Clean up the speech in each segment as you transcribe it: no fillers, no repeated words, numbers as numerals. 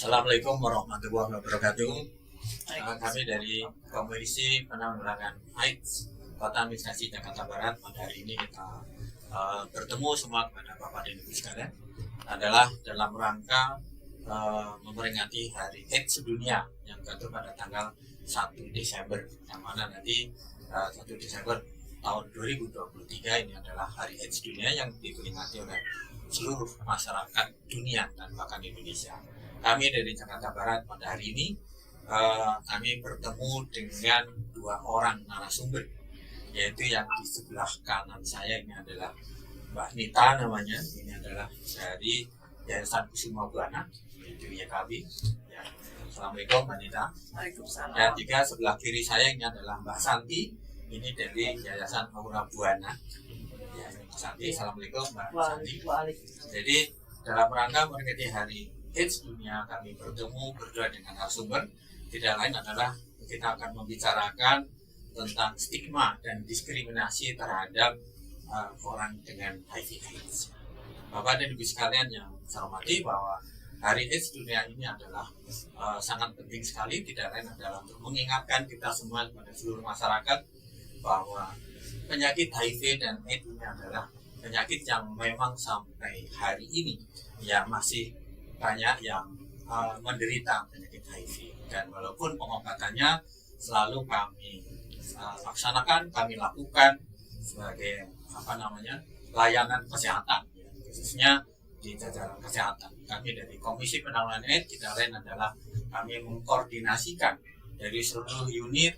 Assalamualaikum warahmatullahi wabarakatuh. Kami dari Komisi Penanggulangan AIDS Kota Administrasi Jakarta Barat pada hari ini kita bertemu semua kepada Bapak dan Ibu sekalian adalah dalam rangka memperingati Hari AIDS Sedunia yang jatuh pada tanggal 1 Desember, yang mana nanti 1 Desember tahun 2023 ini adalah Hari AIDS Dunia yang diperingati oleh seluruh masyarakat dunia dan bahkan Indonesia. Kami dari Jakarta Barat pada hari ini kami bertemu dengan dua orang narasumber, yaitu yang di sebelah kanan saya ini adalah Mbak Nita namanya, ini adalah dari Yayasan Kusuma Buana, yaitu YKB. Ya. Assalamualaikum Mbak Nita. Waalaikumsalam. Dan juga sebelah kiri saya ini adalah Mbak Santi, ini dari Yayasan Aura Buana. Ya, Mbak Santi, Assalamualaikum Mbak Santi. Jadi dalam rangka memperingati Hari AIDS Dunia, kami bertemu berdua dengan narasumber. Tidak lain adalah kita akan membicarakan tentang stigma dan diskriminasi terhadap orang dengan HIV/AIDS. Bapak dan Ibu sekalian yang saya hormati, bahwa Hari AIDS Dunia ini adalah sangat penting sekali. Tidak lain adalah untuk mengingatkan kita semua kepada seluruh masyarakat bahwa penyakit HIV dan AIDS ini adalah penyakit yang memang sampai hari ini ya masih banyak yang menderita penyakit HIV, dan walaupun pengobatannya selalu kami laksanakan, kami lakukan sebagai layanan kesehatan, ya, khususnya di jajaran kesehatan. Kami dari Komisi Penanggulangan AIDS tidak lain adalah kami mengkoordinasikan dari seluruh unit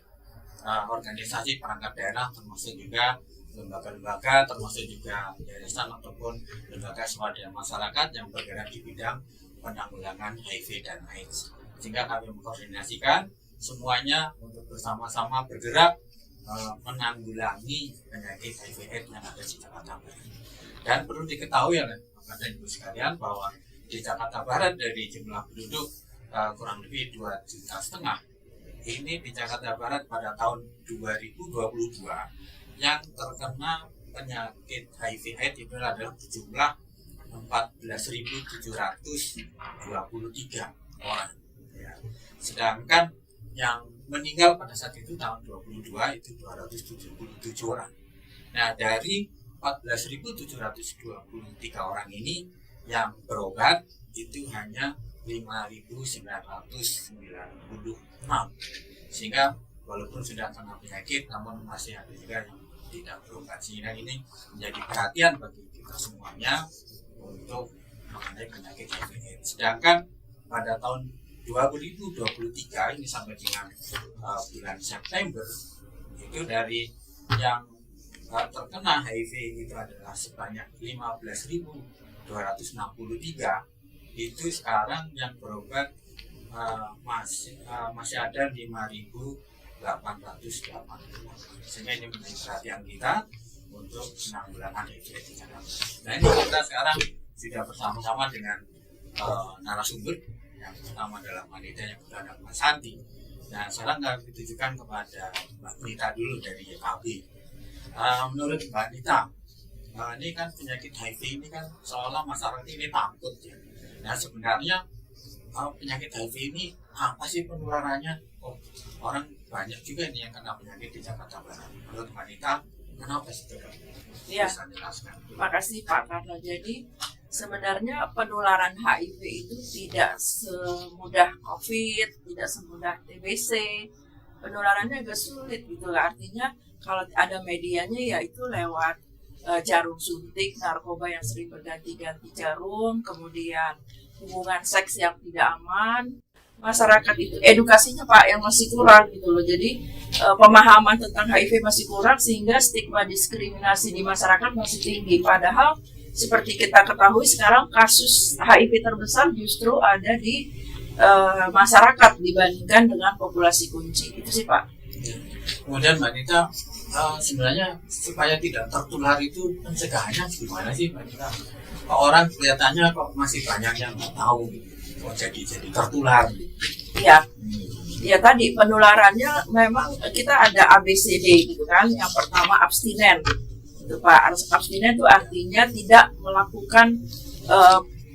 organisasi perangkat daerah, termasuk juga lembaga-lembaga, termasuk juga yayasan ataupun lembaga swadaya masyarakat yang bergerak di bidang penanggulangan HIV dan AIDS, sehingga kami mengkoordinasikan semuanya untuk bersama-sama bergerak menanggulangi penyakit HIV/AIDS yang ada di Jakarta Barat. Dan perlu diketahui oleh Bapak dan Ibu sekalian bahwa di Jakarta Barat dari jumlah penduduk kurang lebih 2,5 juta, ini di Jakarta Barat pada tahun 2022 yang terkena penyakit HIV/AIDS itu adalah jumlah 14.723 orang. Ya. Sedangkan yang meninggal pada saat itu tahun 2022 itu 277 orang. Nah, dari 14.723 orang ini yang berobat itu hanya 5.996. Sehingga walaupun sudah kena penyakit, namun masih ada juga yang tidak berobat. Sehingga ini menjadi perhatian bagi kita semuanya untuk mengenai penyakit HIV/AIDS. Sedangkan pada tahun 2023 ini sampai dengan bulan September itu dari yang terkena HIV itu adalah sebanyak 15.263, itu sekarang yang berobat masih ada 5.880. Sehingga ini menjadi perhatian kita untuk penanggulangan HIV di Jakarta. Nah, ini kita sekarang sudah bersama-sama dengan narasumber. Yang pertama adalah Mbak Nita, yang kedua adalah Mbak Santi. Nah, sekarang kami ditujukan kepada Mbak Nita dulu dari YKB. Menurut Mbak Nita, ini kan penyakit HIV ini kan seolah masyarakat ini takut ya. Nah, sebenarnya penyakit HIV ini apa sih penularannya? Oh, orang banyak juga nih yang kena penyakit di Jakarta Barat. Menurut Mbak Nita, kenapa sih? Ya, terima kasih Pak Karno. Jadi sebenarnya penularan HIV itu tidak semudah COVID, tidak semudah TBC. Penularannya agak sulit gitu lah. Artinya kalau ada medianya yaitu lewat jarum suntik, narkoba yang sering berganti-ganti jarum, kemudian hubungan seks yang tidak aman. Masyarakat itu edukasinya Pak yang masih kurang gitu loh. Jadi pemahaman tentang HIV masih kurang, sehingga stigma diskriminasi di masyarakat masih tinggi. Padahal seperti kita ketahui sekarang kasus HIV terbesar justru ada di masyarakat dibandingkan dengan populasi kunci. Itu sih Pak. Kemudian Mbak Nita, sebenarnya supaya tidak tertular itu pencegahannya gimana sih Mbak Nita? Orang kelihatannya kok masih banyak yang nggak tahu, kok jadi tertular. Iya, ya tadi penularannya memang kita ada ABCD gitu kan. Yang pertama abstinen, itu Pak. Abstinen itu artinya tidak melakukan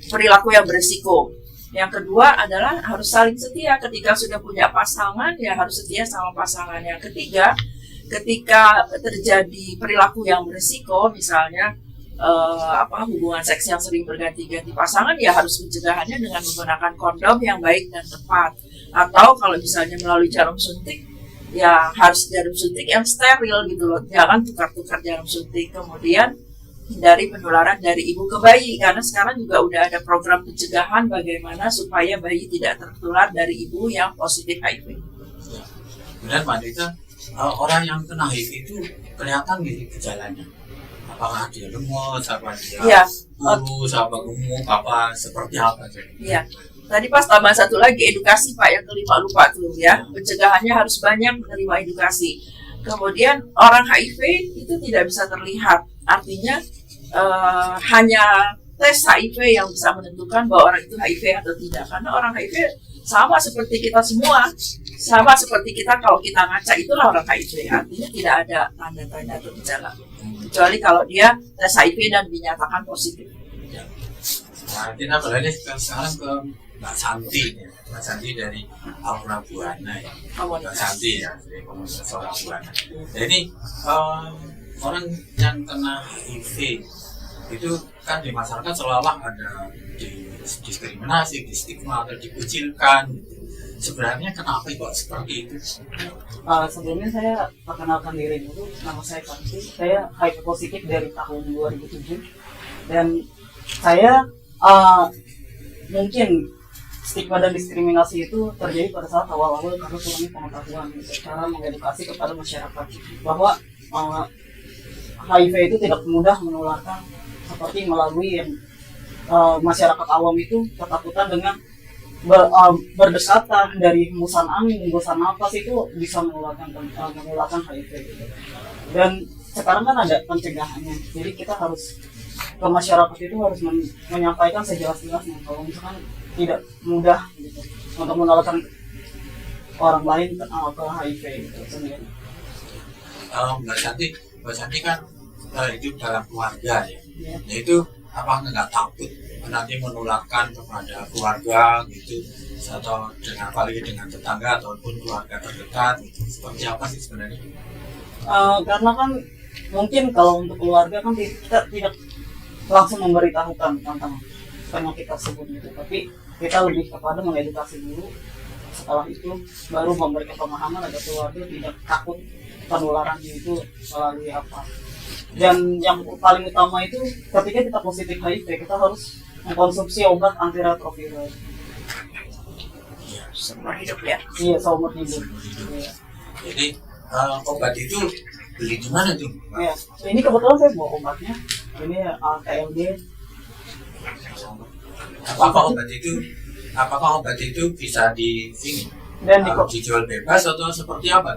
perilaku yang berisiko. Yang kedua adalah harus saling setia. Ketika sudah punya pasangan, ya harus setia sama pasangan. Yang ketiga, ketika terjadi perilaku yang berisiko, misalnya hubungan seks yang sering berganti-ganti pasangan, ya harus pencegahannya dengan menggunakan kondom yang baik dan tepat. Atau kalau misalnya melalui jarum suntik, ya harus jarum suntik yang steril gitu loh. Jangan tukar-tukar jarum suntik. Kemudian hindari penularan dari ibu ke bayi, karena sekarang juga udah ada program pencegahan bagaimana supaya bayi tidak tertular dari ibu yang positif HIV. Ya. Kemudian Mbak Dita, orang yang kena HIV itu kelihatan gitu gejalanya. Apakah dia lemes, apa dia kurus, apa gemuk, apa seperti apa? Iya. Tadi pas tambah satu lagi edukasi Pak, yang kelima lupa tuh ya. Pencegahannya harus banyak menerima edukasi. Kemudian orang HIV itu tidak bisa terlihat, artinya hanya tes HIV yang bisa menentukan bahwa orang itu HIV atau tidak. Karena orang HIV sama seperti kita semua, sama seperti kita kalau kita ngaca itulah orang HIV. Artinya tidak ada tanda-tanda atau gejala, kecuali kalau dia tes HIV dan dinyatakan positif. Ya. Nah, kita beralih sekarang ke Mbak Santi, ya. Mbak Santi dari Aura Buana ya. Mbak Santi ya, dari komunitas Aura Buana. Jadi orang yang kena HIV itu kan di masyarakat seolah-olah ada diskriminasi, distigma atau dikucilkan. Sebenarnya kenapa kok seperti itu? Sebelumnya saya perkenalkan diri dulu, nama saya Santi. Saya HIV positif dari tahun 2007 dan saya mungkin stigma dan diskriminasi itu terjadi pada saat awal-awal karena kurangnya pengetahuan cara mengedukasi kepada masyarakat bahwa HIV itu tidak mudah menularkan seperti melalui yang masyarakat awam itu ketakutan dengan berdekatan dari hembusan angin, hembusan nafas itu bisa menularkan HIV gitu. Dan sekarang kan ada pencegahannya, jadi kita harus ke masyarakat itu harus menyampaikan sejelas-jelasnya kalau misalkan tidak mudah gitu untuk menularkan orang lain ke HIV gitu sendiri. Mbak Santi kan hidup dalam keluarga ya. Itu apa nggak takut nanti menularkan kepada keluarga gitu, atau dengan apalagi dengan tetangga ataupun keluarga terdekat gitu. Seperti apa sih sebenarnya? Karena kan mungkin kalau untuk keluarga kan kita tidak langsung memberitahukan tentang penyakit tersebut gitu, tapi kita lebih kepada mengedukasi dulu. Setelah itu baru memberikan pemahaman agar keluarga tidak takut penularan itu melalui apa. Dan yang paling utama itu ketika kita positif HIV, kita harus mengkonsumsi obat antiretroviral. Seumur hidup ya? Iya, seumur hidup. Iya. Jadi obat itu beli di mana tuh? Iya, ini kebetulan saya bawa obatnya. Ini KLD. Apakah obat itu bisa di sini? Dan dijual bebas atau seperti apa?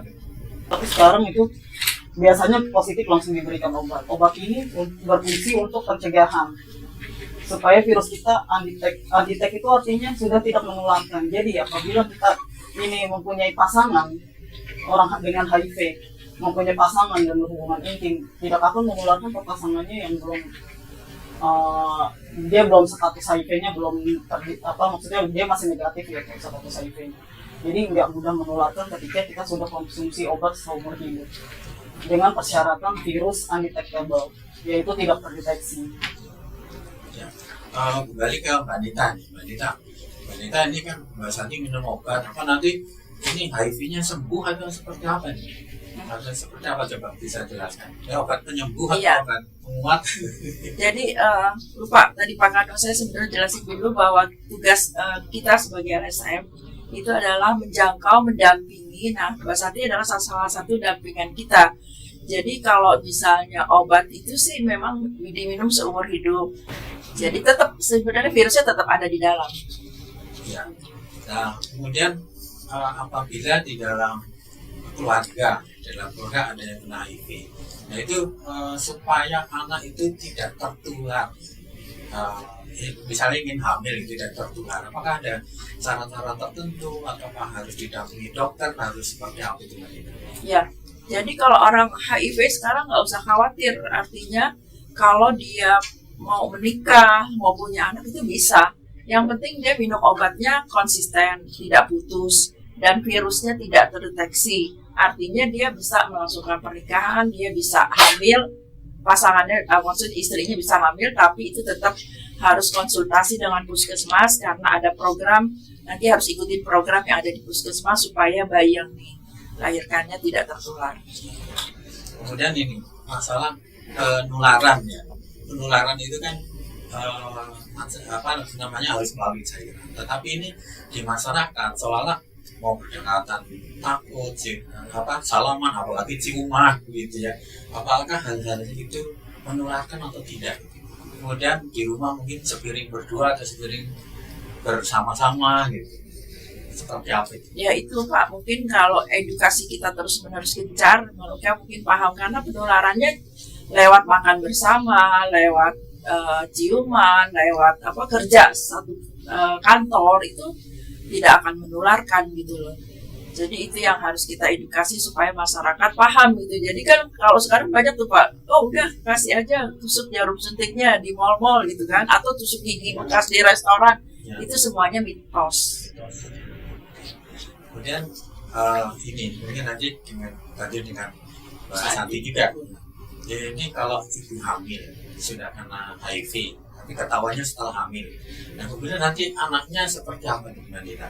Tapi sekarang itu biasanya positif langsung diberikan obat. Obat ini berfungsi untuk pencegahan supaya virus kita undetect itu artinya sudah tidak menularkan. Jadi apabila kita ini mempunyai pasangan, orang dengan HIV mempunyai pasangan dan berhubungan intim, tidak akan menularkan ke pasangannya yang dia belum status HIV-nya belum maksudnya dia masih negatif ya status HIV-nya. Jadi nggak mudah menularkan ketika kita sudah konsumsi obat seumur hidup dengan persyaratan virus undetectable, yaitu tidak terdeteksi. Ya. Kembali ke Mbak Dita nih, Mbak Dita ini kan Mbak Santi minum obat, apa nanti ini HIV-nya sembuh atau seperti apa nih? Atau seperti apa coba bisa jelaskan? Ya, obat penyembuh atau obat penguat? Jadi lupa tadi Pak Kado, saya sebenarnya jelasin dulu bahwa tugas kita sebagai LSM itu adalah menjangkau, mendampingi. Nah, Mbak Santi adalah salah satu dampingan kita. Jadi kalau misalnya obat itu sih memang diminum seumur hidup. Jadi tetap sebenarnya virusnya tetap ada di dalam. Ya. Nah, kemudian apabila di dalam keluarga ada yang kena HIV, nah itu supaya anak itu tidak tertular. Misalnya ingin hamil tidak tertular, apakah ada cara-cara tertentu ataukah harus didampingi dokter, harus seperti apa itu? Ya, jadi kalau orang HIV sekarang nggak usah khawatir, artinya kalau dia mau menikah, mau punya anak itu bisa. Yang penting dia minum obatnya konsisten, tidak putus, dan virusnya tidak terdeteksi. Artinya dia bisa melangsungkan pernikahan, dia bisa hamil, pasangannya, maksudnya istrinya bisa hamil, tapi itu tetap harus konsultasi dengan puskesmas karena ada program, nanti harus ikutin program yang ada di puskesmas supaya bayi yang dilahirkannya tidak tertular. Kemudian ini masalah penularan ya. Penularan itu kan harus melalui cairan. Tetapi ini di masyarakat seolah mau berdekatan takut salaman apalagi ciuman gitu ya. Apakah hal-hal itu menularkan atau tidak? Kemudian di rumah mungkin sepiring berdua atau sepiring bersama-sama gitu. Seperti apa itu? Ya itu Pak, mungkin kalau edukasi kita terus-menerus gencar, mereka mungkin paham karena penularannya lewat makan bersama, lewat ciuman, lewat kerja satu kantor itu tidak akan menularkan gitu loh. Jadi itu yang harus kita edukasi supaya masyarakat paham gitu. Jadi kan kalau sekarang banyak tuh Pak, udah kasih aja tusuk jarum suntiknya di mal-mal gitu kan, atau tusuk gigi bekas di restoran, ya. Itu semuanya mitos. Kemudian ini mungkin nanti dengan Mbak Santi juga. Jadi kalau ibu hamil sudah kena HIV, tapi ketahuannya setelah hamil. Nah kemudian nanti anaknya seperti apa dengan kita?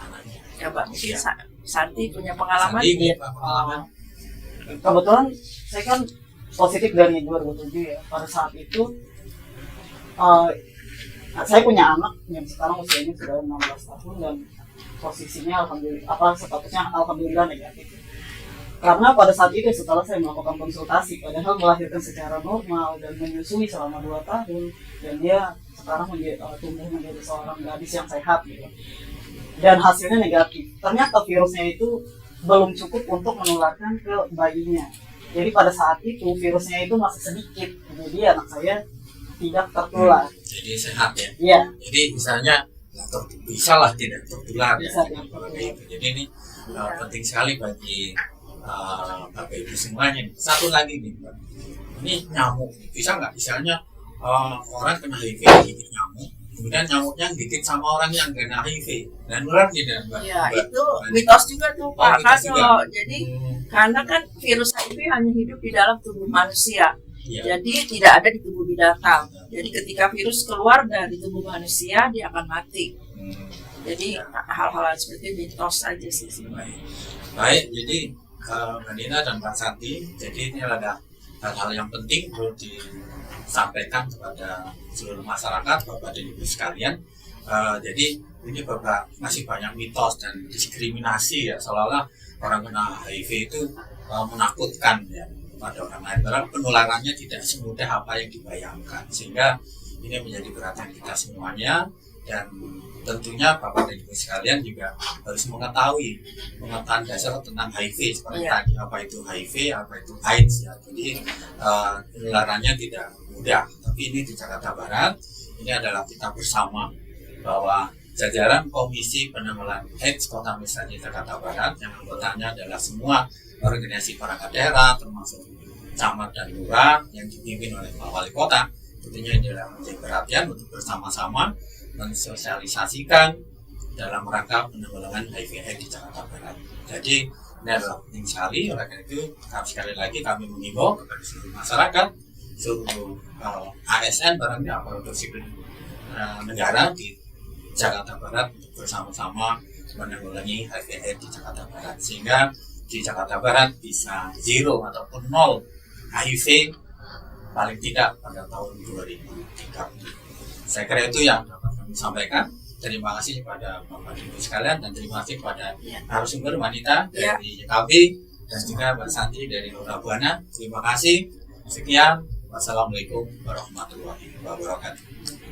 Anaknya. Ya Pak, mungkin Santi punya pengalaman. Santi punya pengalaman. Kebetulan saya kan positif dari 2007 ya. Pada saat itu saya punya anak yang sekarang usianya sudah 16 tahun dan posisinya statusnya alhamdulillah negatif. Karena pada saat itu setelah saya melakukan konsultasi, padahal melahirkan secara normal dan menyusui selama 2 tahun, dan dia sekarang tumbuh menjadi seorang gadis yang sehat gitu. Dan hasilnya negatif. Ternyata virusnya itu belum cukup untuk menularkan ke bayinya. Jadi pada saat itu virusnya itu masih sedikit, jadi anak saya tidak tertular. Jadi sehat ya? Iya. Jadi misalnya bisa lah tidak tertular ya. Jadi ini penting sekali bagi Bapak Ibu semuanya. Satu lagi nih Mbak, ini nyamuk bisa nggak misalnya orang kena HIV gigit nyamuk, kemudian nyamuknya gigit sama orang yang kena HIV dan nular tidak Mbak? Ya itu mitos juga tuh Pak Kaso. Jadi karena kan virus HIV hanya hidup di dalam tubuh manusia, jadi tidak ada di tubuh binatang. Jadi ketika virus keluar dari tubuh manusia dia akan mati. Jadi hal-hal seperti mitos aja sih sebenarnya. Baik, jadi Mbak Nina dan Pak Santi, jadi ini ada hal-hal yang penting perlu disampaikan kepada seluruh masyarakat, Bapak dan Ibu sekalian. Jadi ini Bapak masih banyak mitos dan diskriminasi ya, seolah-olah orang kena HIV itu menakutkan ya pada orang lain. Padahal penularannya tidak semudah apa yang dibayangkan, sehingga ini menjadi perhatian kita semuanya. Dan tentunya Bapak dan Ibu sekalian juga harus mengetahui pengetahuan dasar tentang HIV seperti tadi, apa itu HIV, apa itu AIDS ya. Jadi penularannya tidak mudah. Tapi ini di Jakarta Barat ini adalah kita bersama bahwa jajaran Komisi Penanggulangan AIDS Kota Misalnya Jakarta Barat yang anggotanya adalah semua organisasi perangkat daerah termasuk camat dan lurah yang dipimpin oleh Pak Wali Kota. Tentunya ini adalah menjadi perhatian untuk bersama-sama mensosialisasikan dalam rangka penanggulangan HIV/AIDS di Jakarta Barat. Jadi ini adalah penting sekali. Oleh karena itu sekali lagi kami mengimbau kepada seluruh masyarakat, seluruh ASN barangnya aparatur sipil negara di Jakarta Barat untuk bersama-sama menanggulangi HIV/AIDS di Jakarta Barat, sehingga di Jakarta Barat bisa zero ataupun nol HIV paling tidak pada tahun 2030. Saya kira itu yang dapat kami sampaikan. Terima kasih kepada Bapak Ibu sekalian dan terima kasih kepada narasumber wanita dari YKB dan juga Mbak Santi dari Lurah Buana. Terima kasih. Sekian. Wassalamualaikum warahmatullahi wabarakatuh.